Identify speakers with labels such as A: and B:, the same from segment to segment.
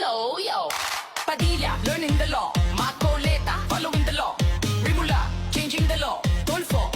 A: low, yo. Padilla, learning the law. Macoleta, following the law. Rimula, changing the law. Tulfo,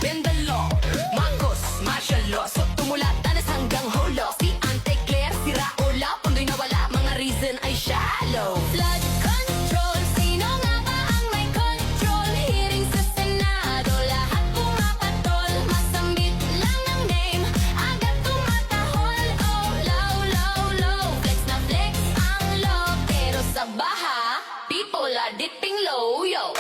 A: bend the law. Marcos, martial law. So tumula, tanas hanggang holo. Si Ante Claire, si Raola. Pundo'y nawala, mga reason ay shallow. Flood control, sino nga ba ang may control? Hearing sa Senado, lahat pumapatol. Masambit lang ang name, agad tumatahol. Oh, low, low, low. Flex na flex ang law. Pero sa baha, people are dipping low, yo.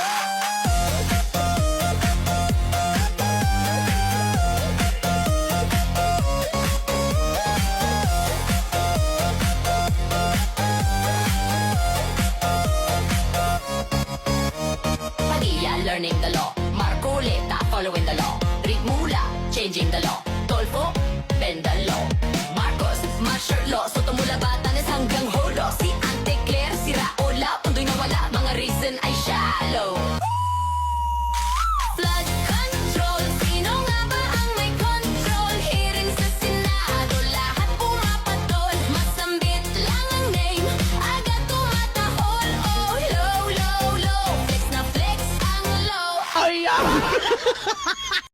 A: Padilla, learning the law. Marcoleta, following the law. Ritmula, changing the law. Tolfo, bend the